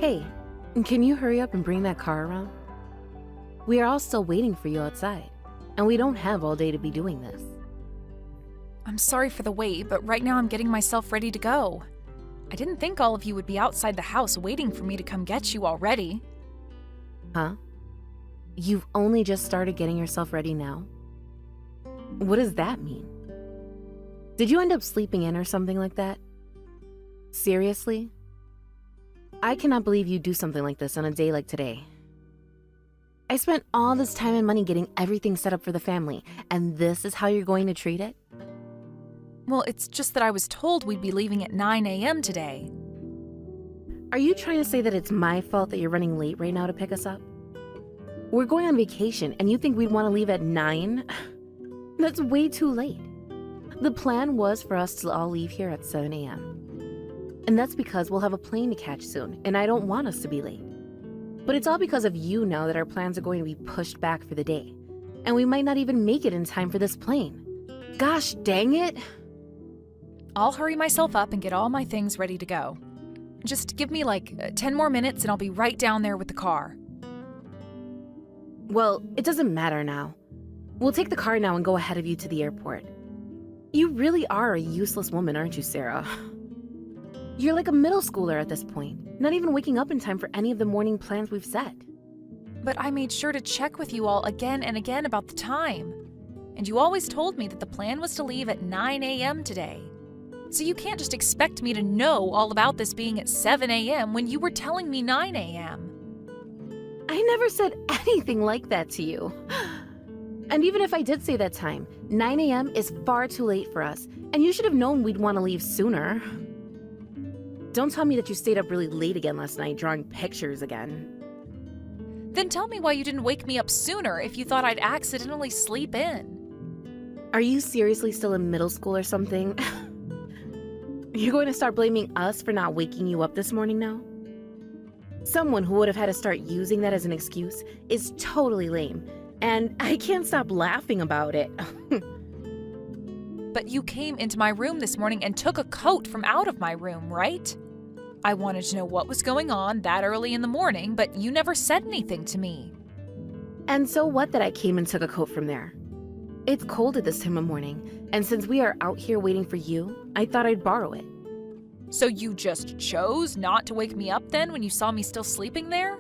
Hey, can you hurry up and bring that car around? We are all still waiting for you outside, and we don't have all day to be doing this. I'm sorry for the wait, but right now I'm getting myself ready to go. I didn't think all of you would be outside the house waiting for me to come get you already. Huh? You've only just started getting yourself ready now? What does that mean? Did you end up sleeping in or something like that? Seriously? I cannot believe you do something like this on a day like today. I spent all this time and money getting everything set up for the family, and this is how you're going to treat it? Well, it's just that I was told we'd be leaving at 9 a.m. today. Are you trying to say that it's my fault that you're running late right now to pick us up? We're going on vacation, and you think we'd want to leave at 9? That's way too late. The plan was for us to all leave here at 7 a.m. And that's because we'll have a plane to catch soon, and I don't want us to be late. But it's all because of you now that our plans are going to be pushed back for the day, and we might not even make it in time for this plane. Gosh dang it! I'll hurry myself up and get all my things ready to go. Just give me like 10 more minutes and I'll be right down there with the car. Well, it doesn't matter now. We'll take the car now and go ahead of you to the airport. You really are a useless woman, aren't you, Sarah? You're like a middle schooler at this point, not even waking up in time for any of the morning plans we've set. But I made sure to check with you all again and again about the time. And you always told me that the plan was to leave at 9 a.m. today. So you can't just expect me to know all about this being at 7 a.m. when you were telling me 9 a.m. I never said anything like that to you. And even if I did say that time, 9 a.m. is far too late for us, and you should have known we'd want to leave sooner. Don't tell me that you stayed up really late again last night drawing pictures again. Then tell me why you didn't wake me up sooner if you thought I'd accidentally sleep in. Are you seriously still in middle school or something? You're going to start blaming us for not waking you up this morning now? Someone who would have had to start using that as an excuse is totally lame, and I can't stop laughing about it. But you came into my room this morning and took a coat from out of my room, right? I wanted to know what was going on that early in the morning, but you never said anything to me. And so what that I came and took a coat from there? It's cold at this time of morning, and since we are out here waiting for you, I thought I'd borrow it. So you just chose not to wake me up then when you saw me still sleeping there?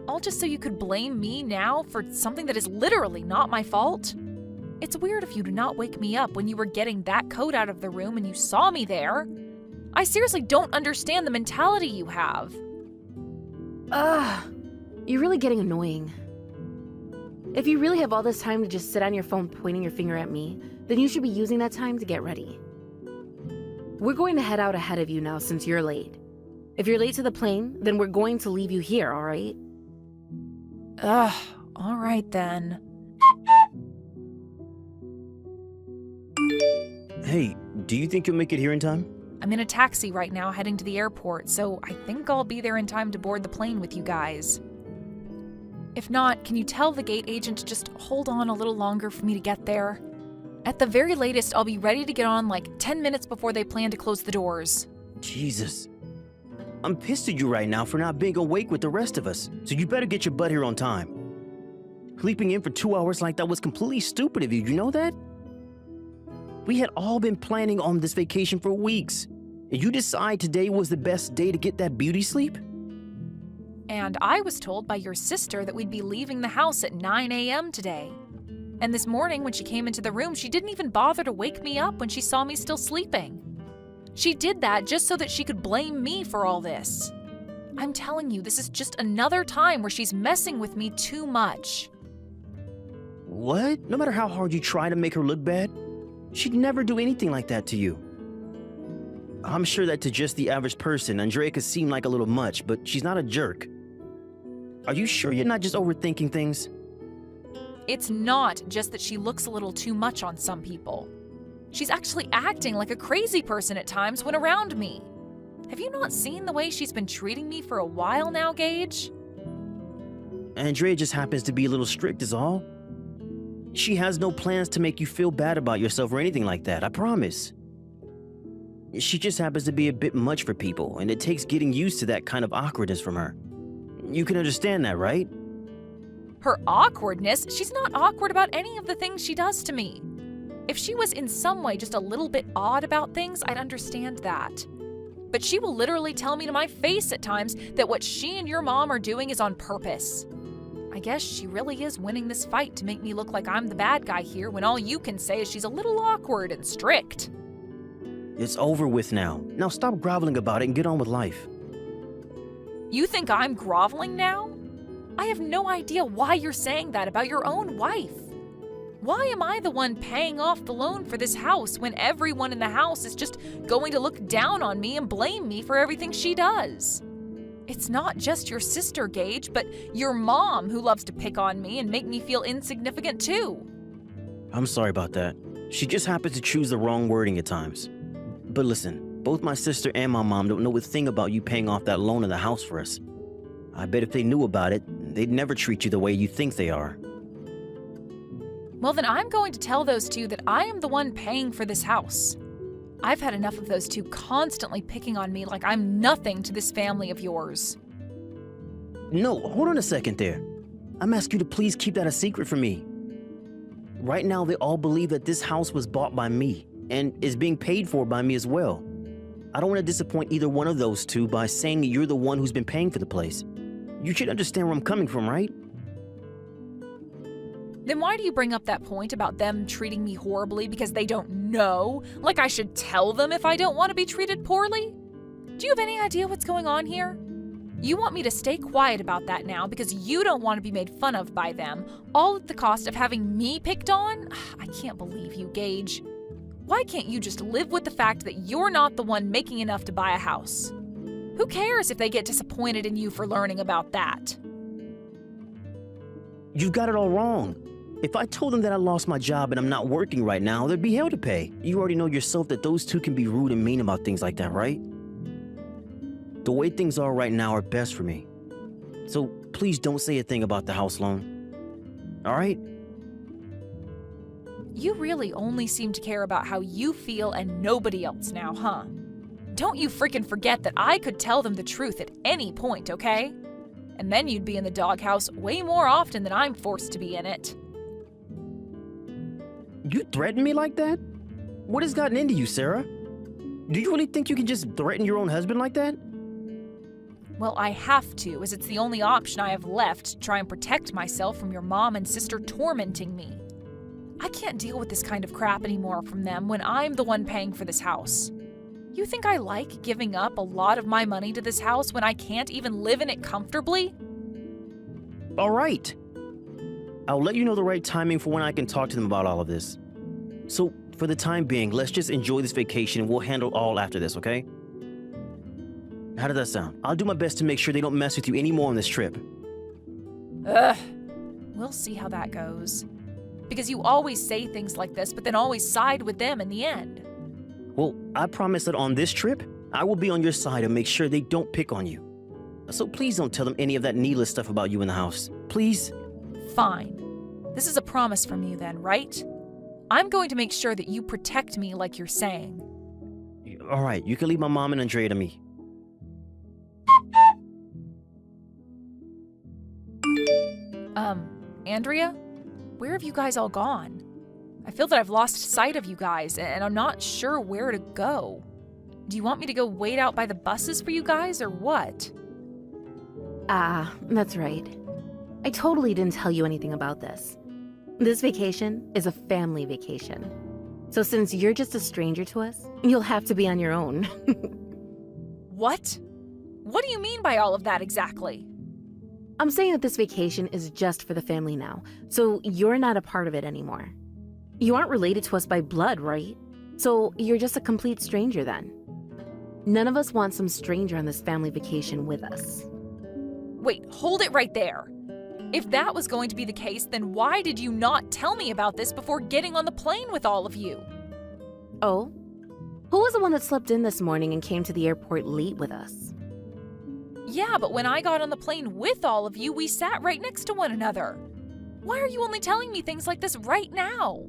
All just so you could blame me now for something that is literally not my fault? It's weird of you to not wake me up when you were getting that coat out of the room and you saw me there. I seriously don't understand the mentality you have. Ugh, you're really getting annoying. If you really have all this time to just sit on your phone pointing your finger at me, then you should be using that time to get ready. We're going to head out ahead of you now since you're late. If you're late to the plane, then we're going to leave you here, all right? Ugh, all right then. Hey, do you think you'll make it here in time? I'm in a taxi right now heading to the airport, so I think I'll be there in time to board the plane with you guys. If not, can you tell the gate agent to just hold on a little longer for me to get there? At the very latest, I'll be ready to get on like 10 minutes before they plan to close the doors. Jesus. I'm pissed at you right now for not being awake with the rest of us, so you better get your butt here on time. Sleeping in for 2 hours like that was completely stupid of you, you know that? We had all been planning on this vacation for weeks, and you decide today was the best day to get that beauty sleep? And I was told by your sister that we'd be leaving the house at 9 a.m. today. And this morning when she came into the room, she didn't even bother to wake me up when she saw me still sleeping. She did that just so that she could blame me for all this. I'm telling you, this is just another time where she's messing with me too much. What? No matter how hard you try to make her look bad, she'd never do anything like that to you. I'm sure that to just the average person, Andrea could seem like a little much, but she's not a jerk. Are you sure you're not just overthinking things? It's not just that she looks a little too much on some people. She's actually acting like a crazy person at times when around me. Have you not seen the way she's been treating me for a while now, Gage? Andrea just happens to be a little strict is all. She has no plans to make you feel bad about yourself or anything like that, I promise. She just happens to be a bit much for people, and it takes getting used to that kind of awkwardness from her. You can understand that, right? Her awkwardness? She's not awkward about any of the things she does to me. If she was in some way just a little bit odd about things, I'd understand that. But she will literally tell me to my face at times that what she and your mom are doing is on purpose. I guess she really is winning this fight to make me look like I'm the bad guy here when all you can say is she's a little awkward and strict. It's over with now. Now stop groveling about it and get on with life. You think I'm groveling now? I have no idea why you're saying that about your own wife. Why am I the one paying off the loan for this house when everyone in the house is just going to look down on me and blame me for everything she does? It's not just your sister, Gage, but your mom who loves to pick on me and make me feel insignificant too. I'm sorry about that. She just happens to choose the wrong wording at times. But listen, both my sister and my mom don't know a thing about you paying off that loan of the house for us. I bet if they knew about it, they'd never treat you the way you think they are. Well, then I'm going to tell those two that I am the one paying for this house. I've had enough of those two constantly picking on me like I'm nothing to this family of yours. No, hold on a second there. I'm asking you to please keep that a secret from me. Right now, they all believe that this house was bought by me and is being paid for by me as well. I don't want to disappoint either one of those two by saying that you're the one who's been paying for the place. You should understand where I'm coming from, right? Then why do you bring up that point about them treating me horribly because they don't know? Like I should tell them if I don't want to be treated poorly? Do you have any idea what's going on here? You want me to stay quiet about that now because you don't want to be made fun of by them, all at the cost of having me picked on? I can't believe you, Gage. Why can't you just live with the fact that you're not the one making enough to buy a house? Who cares if they get disappointed in you for learning about that? You've got it all wrong. If I told them that I lost my job and I'm not working right now, there'd be hell to pay. You already know yourself that those two can be rude and mean about things like that, right? The way things are right now are best for me. So please don't say a thing about the house loan. All right? You really only seem to care about how you feel and nobody else now, huh? Don't you freaking forget that I could tell them the truth at any point, okay? And then you'd be in the doghouse way more often than I'm forced to be in it. You threaten me like that? What has gotten into you, Sarah? Do you really think you can just threaten your own husband like that? Well, I have to, as it's the only option I have left to try and protect myself from your mom and sister tormenting me. I can't deal with this kind of crap anymore from them when I'm the one paying for this house. You think I like giving up a lot of my money to this house when I can't even live in it comfortably? All right. I'll let you know the right timing for when I can talk to them about all of this. So, for the time being, let's just enjoy this vacation and we'll handle all after this, okay? How does that sound? I'll do my best to make sure they don't mess with you anymore on this trip. Ugh. We'll see how that goes. Because you always say things like this, but then always side with them in the end. Well, I promise that on this trip, I will be on your side and make sure they don't pick on you. So please don't tell them any of that needless stuff about you in the house. Please? Fine. This is a promise from you then, right? I'm going to make sure that you protect me like you're saying. All right, you can leave my mom and Andrea to me. Andrea? Where have you guys all gone? I feel that I've lost sight of you guys, and I'm not sure where to go. Do you want me to go wait out by the buses for you guys, or what? That's right. I totally didn't tell you anything about this. This vacation is a family vacation. So since you're just a stranger to us, you'll have to be on your own. What? What do you mean by all of that exactly? I'm saying that this vacation is just for the family now, so you're not a part of it anymore. You aren't related to us by blood, right? So you're just a complete stranger then. None of us want some stranger on this family vacation with us. Wait, hold it right there. If that was going to be the case, then why did you not tell me about this before getting on the plane with all of you? Oh? Who was the one that slept in this morning and came to the airport late with us? Yeah, but when I got on the plane with all of you, we sat right next to one another. Why are you only telling me things like this right now?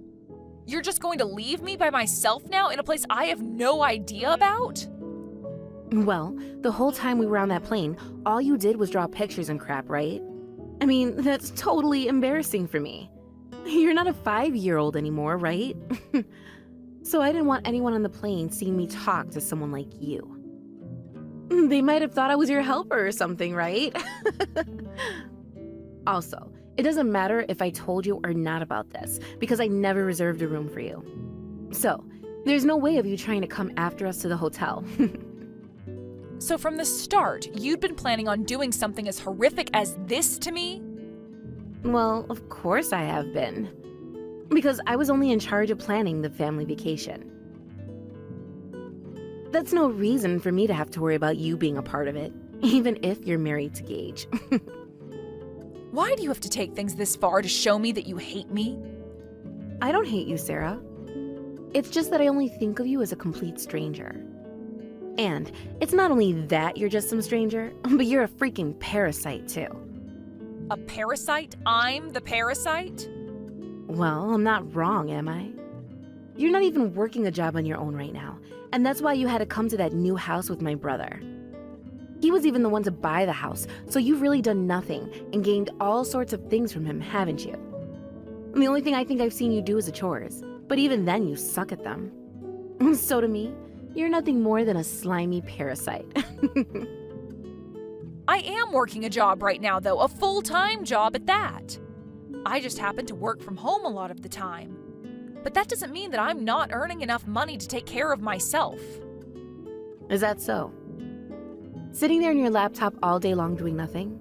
You're just going to leave me by myself now in a place I have no idea about? Well, the whole time we were on that plane, all you did was draw pictures and crap, right? I mean, that's totally embarrassing for me. You're not a 5-year-old anymore, right? So I didn't want anyone on the plane seeing me talk to someone like you. They might have thought I was your helper or something, right? Also, it doesn't matter if I told you or not about this, because I never reserved a room for you. So, there's no way of you trying to come after us to the hotel. So from the start, you'd been planning on doing something as horrific as this to me? Well, of course I have been. Because I was only in charge of planning the family vacation. That's no reason for me to have to worry about you being a part of it, even if you're married to Gage. Why do you have to take things this far to show me that you hate me? I don't hate you, Sarah. It's just that I only think of you as a complete stranger. And it's not only that you're just some stranger, but you're a freaking parasite too. A parasite? I'm the parasite? Well, I'm not wrong, am I? You're not even working a job on your own right now, and that's why you had to come to that new house with my brother. He was even the one to buy the house, so you've really done nothing and gained all sorts of things from him, haven't you? And the only thing I think I've seen you do is the chores, but even then you suck at them. So to me, you're nothing more than a slimy parasite. I am working a job right now, though, a full-time job at that. I just happen to work from home a lot of the time. But that doesn't mean that I'm not earning enough money to take care of myself. Is that so? Sitting there on your laptop all day long doing nothing?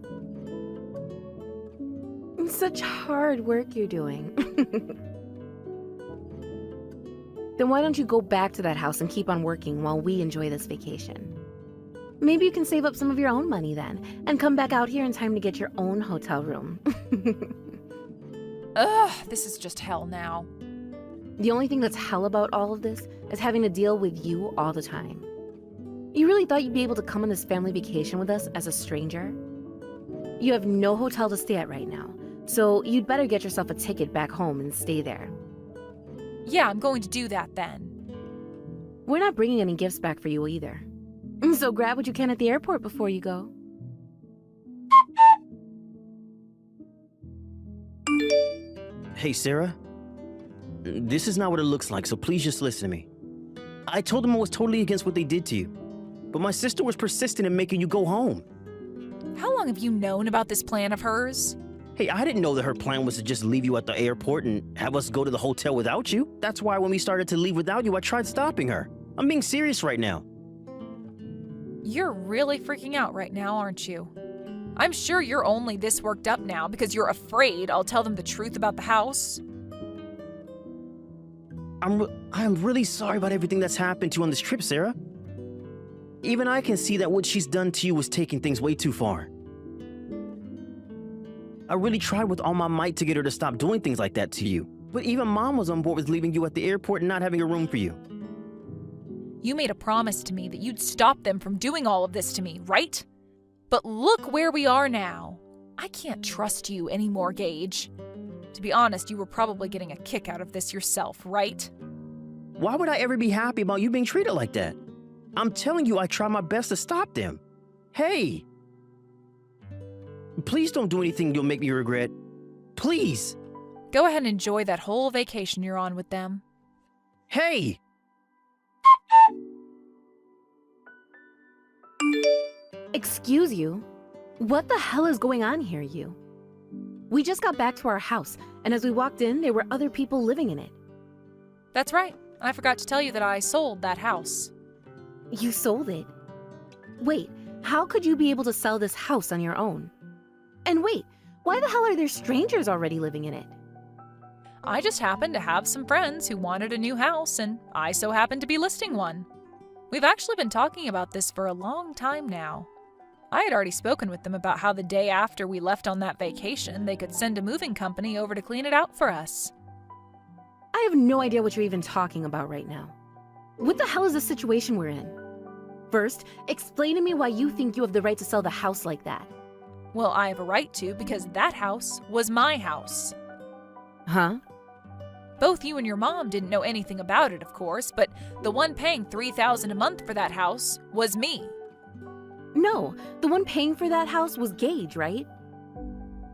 Such hard work you're doing. Then why don't you go back to that house and keep on working while we enjoy this vacation? Maybe you can save up some of your own money then, and come back out here in time to get your own hotel room. Ugh, this is just hell now. The only thing that's hell about all of this is having to deal with you all the time. You really thought you'd be able to come on this family vacation with us as a stranger? You have no hotel to stay at right now, so you'd better get yourself a ticket back home and stay there. Yeah, I'm going to do that then. We're not bringing any gifts back for you either. So grab what you can at the airport before you go. Hey, Sarah. This is not what it looks like, so please just listen to me. I told them I was totally against what they did to you, but my sister was persistent in making you go home. How long have you known about this plan of hers? Hey, I didn't know that her plan was to just leave you at the airport and have us go to the hotel without you. That's why when we started to leave without you, I tried stopping her. I'm being serious right now. You're really freaking out right now, aren't you? I'm sure you're only this worked up now because you're afraid I'll tell them the truth about the house. I'm really sorry about everything that's happened to you on this trip, Sarah. Even I can see that what she's done to you was taking things way too far. I really tried with all my might to get her to stop doing things like that to you. But even Mom was on board with leaving you at the airport and not having a room for you. You made a promise to me that you'd stop them from doing all of this to me, right? But look where we are now. I can't trust you anymore, Gage. To be honest, you were probably getting a kick out of this yourself, right? Why would I ever be happy about you being treated like that? I'm telling you, I tried my best to stop them. Hey! Please don't do anything you'll make me regret. Please! Go ahead and enjoy that whole vacation you're on with them. Hey! Excuse you? What the hell is going on here, you? We just got back to our house, and as we walked in, there were other people living in it. That's right. I forgot to tell you that I sold that house. You sold it? Wait, how could you be able to sell this house on your own? And wait, why the hell are there strangers already living in it? I just happened to have some friends who wanted a new house, and I so happened to be listing one. We've actually been talking about this for a long time now. I had already spoken with them about how the day after we left on that vacation, they could send a moving company over to clean it out for us. I have no idea what you're even talking about right now. What the hell is the situation we're in? First, explain to me why you think you have the right to sell the house like that. Well, I have a right to because that house was my house. Huh? Both you and your mom didn't know anything about it, of course, but the one paying $3,000 a month for that house was me. No, the one paying for that house was Gage, right?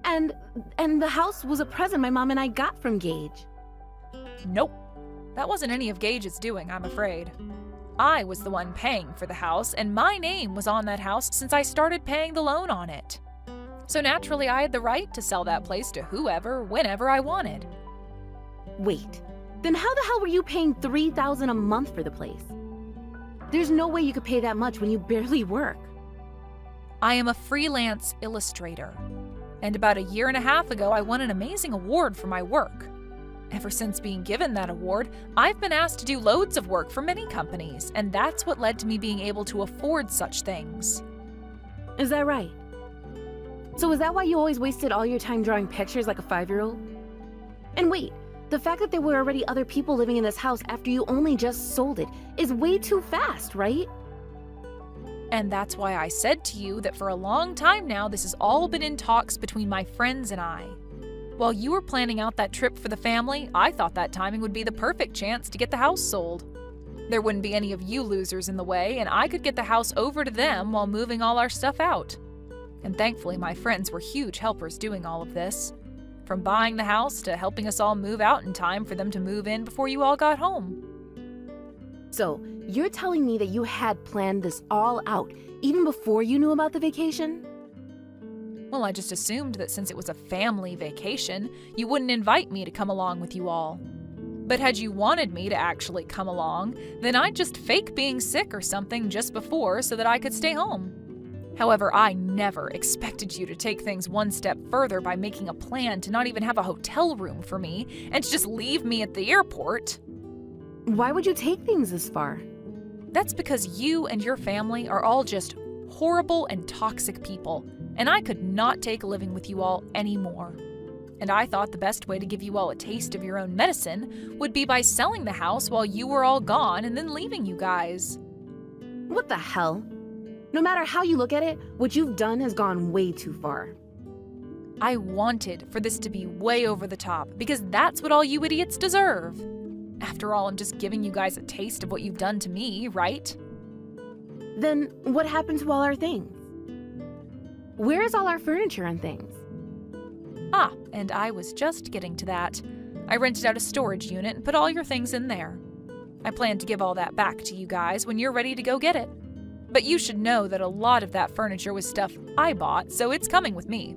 And the house was a present my mom and I got from Gage. Nope. That wasn't any of Gage's doing, I'm afraid. I was the one paying for the house, and my name was on that house since I started paying the loan on it. So naturally, I had the right to sell that place to whoever, whenever I wanted. Wait, then how the hell were you paying $3,000 a month for the place? There's no way you could pay that much when you barely work. I am a freelance illustrator, and about a year and a half ago, I won an amazing award for my work. Ever since being given that award, I've been asked to do loads of work for many companies, and that's what led to me being able to afford such things. Is that right? So is that why you always wasted all your time drawing pictures like a 5-year-old? And wait, the fact that there were already other people living in this house after you only just sold it is way too fast, right? And that's why I said to you that for a long time now, this has all been in talks between my friends and I. While you were planning out that trip for the family, I thought that timing would be the perfect chance to get the house sold. There wouldn't be any of you losers in the way, and I could get the house over to them while moving all our stuff out. And thankfully, my friends were huge helpers doing all of this. From buying the house to helping us all move out in time for them to move in before you all got home. So, you're telling me that you had planned this all out even before you knew about the vacation? Well, I just assumed that since it was a family vacation, you wouldn't invite me to come along with you all. But had you wanted me to actually come along, then I'd just fake being sick or something just before so that I could stay home. However, I never expected you to take things one step further by making a plan to not even have a hotel room for me and to just leave me at the airport. Why would you take things this far? That's because you and your family are all just horrible and toxic people, and I could not take living with you all anymore. And I thought the best way to give you all a taste of your own medicine would be by selling the house while you were all gone and then leaving you guys. What the hell? No matter how you look at it, what you've done has gone way too far. I wanted for this to be way over the top because that's what all you idiots deserve. After all, I'm just giving you guys a taste of what you've done to me, right? Then what happened to all our things? Where is all our furniture and things? Ah, and I was just getting to that. I rented out a storage unit and put all your things in there. I plan to give all that back to you guys when you're ready to go get it. But you should know that a lot of that furniture was stuff I bought, so it's coming with me.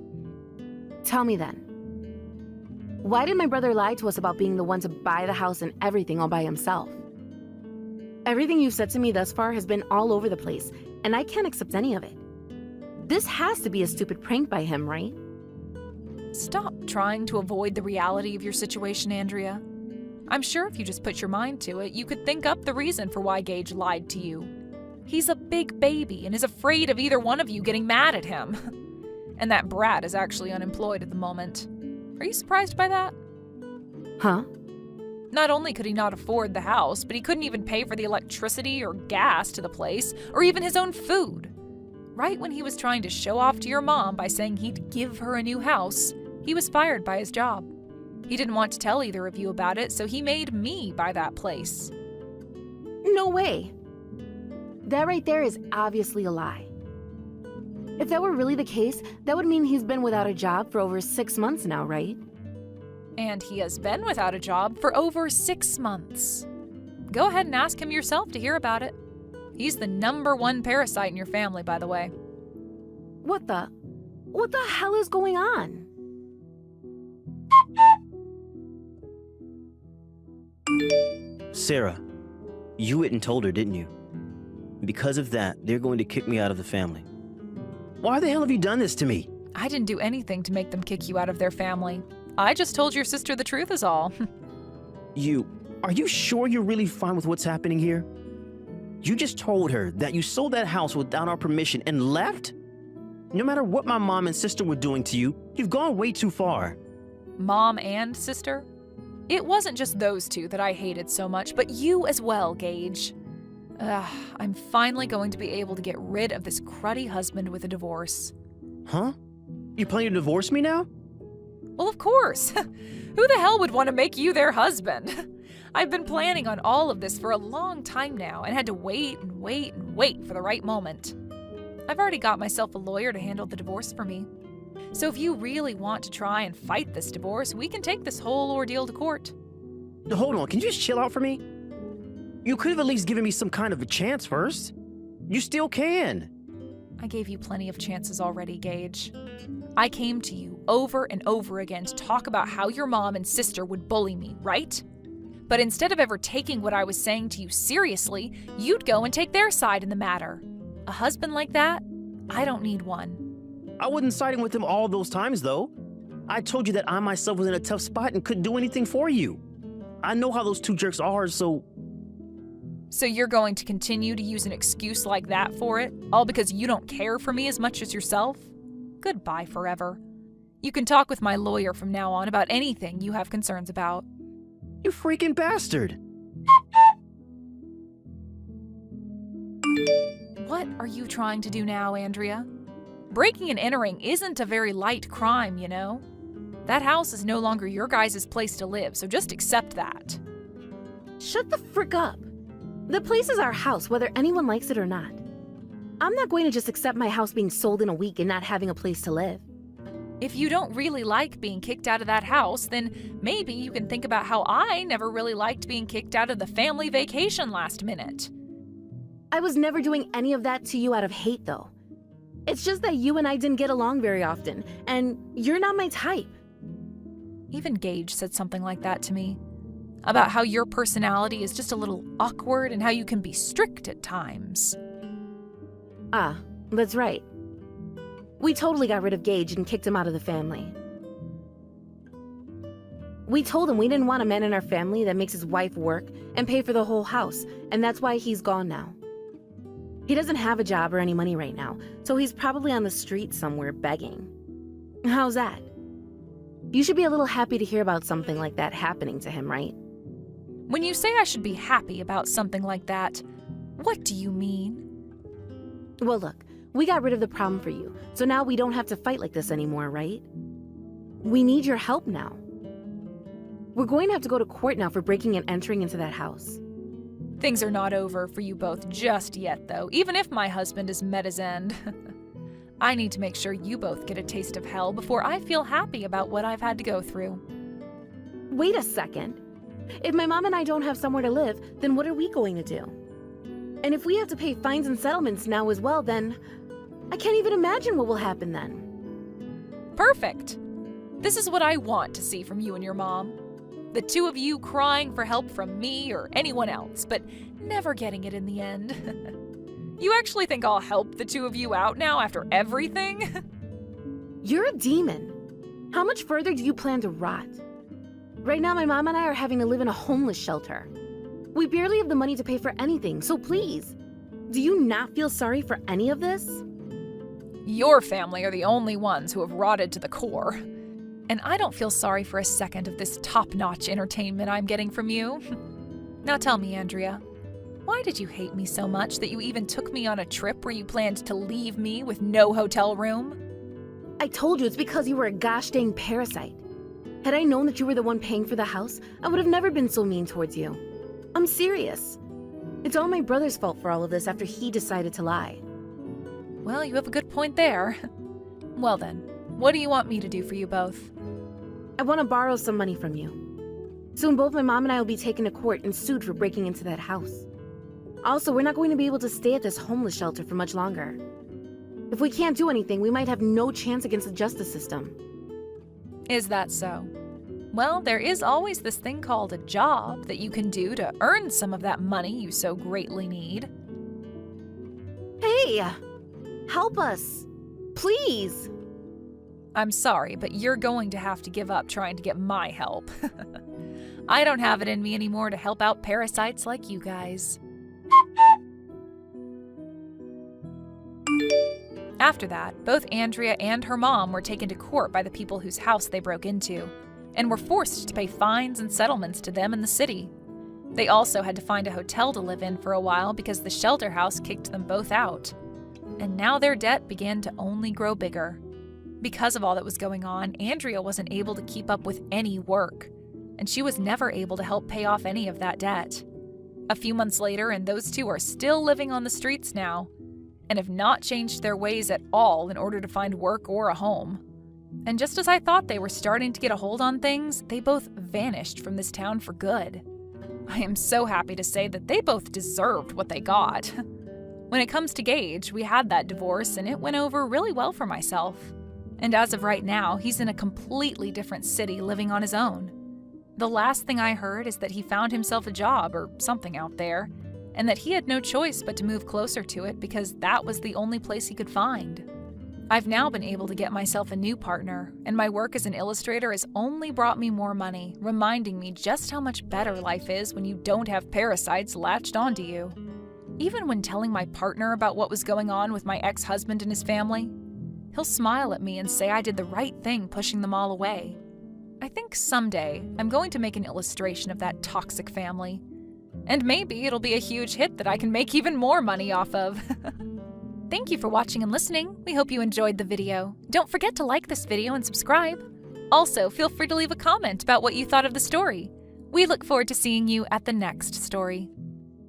Tell me then. Why did my brother lie to us about being the one to buy the house and everything all by himself? Everything you've said to me thus far has been all over the place, and I can't accept any of it. This has to be a stupid prank by him, right? Stop trying to avoid the reality of your situation, Andrea. I'm sure if you just put your mind to it, you could think up the reason for why Gage lied to you. He's a big baby and is afraid of either one of you getting mad at him. And that brat is actually unemployed at the moment. Are you surprised by that? Huh? Not only could he not afford the house, but he couldn't even pay for the electricity or gas to the place, or even his own food. Right when he was trying to show off to your mom by saying he'd give her a new house, he was fired by his job. He didn't want to tell either of you about it, so he made me buy that place. No way. That right there is obviously a lie. If that were really the case, that would mean he's been without a job for over 6 months now, right? And he has been without a job for over 6 months. Go ahead and ask him yourself to hear about it. He's the #1 parasite in your family, by the way. What the hell is going on? Sarah, you went and told her, didn't you? Because of that, they're going to kick me out of the family. Why the hell have you done this to me? I didn't do anything to make them kick you out of their family. I just told your sister the truth is all. Are you sure you're really fine with what's happening here? You just told her that you sold that house without our permission and left? No matter what my mom and sister were doing to you, you've gone way too far. Mom and sister? It wasn't just those two that I hated so much, but you as well, Gage. I'm finally going to be able to get rid of this cruddy husband with a divorce. Huh? You planning to divorce me now? Well, of course. Who the hell would want to make you their husband? I've been planning on all of this for a long time now and had to wait and wait and wait for the right moment. I've already got myself a lawyer to handle the divorce for me. So if you really want to try and fight this divorce, we can take this whole ordeal to court. Hold on, can you just chill out for me? You could have at least given me some kind of a chance first. You still can. I gave you plenty of chances already, Gage. I came to you over and over again to talk about how your mom and sister would bully me, right? But instead of ever taking what I was saying to you seriously, you'd go and take their side in the matter. A husband like that? I don't need one. I wasn't siding with him all those times, though. I told you that I myself was in a tough spot and couldn't do anything for you. I know how those two jerks are, so... So you're going to continue to use an excuse like that for it, all because you don't care for me as much as yourself? Goodbye forever. You can talk with my lawyer from now on about anything you have concerns about. You freaking bastard! What are you trying to do now, Andrea? Breaking and entering isn't a very light crime, you know? That house is no longer your guys' place to live, so just accept that. Shut the frick up. The place is our house, whether anyone likes it or not. I'm not going to just accept my house being sold in a week and not having a place to live. If you don't really like being kicked out of that house, then maybe you can think about how I never really liked being kicked out of the family vacation last minute. I was never doing any of that to you out of hate, though. It's just that you and I didn't get along very often, and you're not my type. Even Gage said something like that to me. About how your personality is just a little awkward and how you can be strict at times. Ah, that's right. We totally got rid of Gage and kicked him out of the family. We told him we didn't want a man in our family that makes his wife work and pay for the whole house, and that's why he's gone now. He doesn't have a job or any money right now, so he's probably on the street somewhere begging. How's that? You should be a little happy to hear about something like that happening to him, right? When you say I should be happy about something like that, what do you mean? Well, look, we got rid of the problem for you, so now we don't have to fight like this anymore, right? We need your help now. We're going to have to go to court now for breaking and entering into that house. Things are not over for you both just yet, though, even if my husband has met his end. I need to make sure you both get a taste of hell before I feel happy about what I've had to go through. Wait a second. If my mom and I don't have somewhere to live, then what are we going to do? And if we have to pay fines and settlements now as well, then I can't even imagine what will happen then. Perfect. This is what I want to see from you and your mom. The two of you crying for help from me or anyone else, but never getting it in the end. You actually think I'll help the two of you out now after everything? You're a demon. How much further do you plan to rot? Right now, my mom and I are having to live in a homeless shelter. We barely have the money to pay for anything, so please, do you not feel sorry for any of this? Your family are the only ones who have rotted to the core. And I don't feel sorry for a second of this top-notch entertainment I'm getting from you. Now tell me, Andrea, why did you hate me so much that you even took me on a trip where you planned to leave me with no hotel room? I told you it's because you were a gosh dang parasite. Had I known that you were the one paying for the house, I would have never been so mean towards you. I'm serious. It's all my brother's fault for all of this after he decided to lie. Well, you have a good point there. Well then, what do you want me to do for you both? I want to borrow some money from you. Soon both my mom and I will be taken to court and sued for breaking into that house. Also, we're not going to be able to stay at this homeless shelter for much longer. If we can't do anything, we might have no chance against the justice system. Is that so? Well, there is always this thing called a job that you can do to earn some of that money you so greatly need. Hey! Help us! Please! I'm sorry, but you're going to have to give up trying to get my help. I don't have it in me anymore to help out parasites like you guys. After that, both Andrea and her mom were taken to court by the people whose house they broke into, and were forced to pay fines and settlements to them in the city. They also had to find a hotel to live in for a while because the shelter house kicked them both out. And now their debt began to only grow bigger. Because of all that was going on, Andrea wasn't able to keep up with any work, and she was never able to help pay off any of that debt. A few months later, and those two are still living on the streets now, and have not changed their ways at all in order to find work or a home. And just as I thought they were starting to get a hold on things, they both vanished from this town for good. I am so happy to say that they both deserved what they got. When it comes to Gage, we had that divorce and it went over really well for myself. And as of right now, he's in a completely different city living on his own. The last thing I heard is that he found himself a job or something out there, and that he had no choice but to move closer to it because that was the only place he could find. I've now been able to get myself a new partner, and my work as an illustrator has only brought me more money, reminding me just how much better life is when you don't have parasites latched onto you. Even when telling my partner about what was going on with my ex-husband and his family, he'll smile at me and say I did the right thing pushing them all away. I think someday I'm going to make an illustration of that toxic family. And maybe it'll be a huge hit that I can make even more money off of. Thank you for watching and listening. We hope you enjoyed the video. Don't forget to like this video and subscribe. Also, feel free to leave a comment about what you thought of the story. We look forward to seeing you at the next story.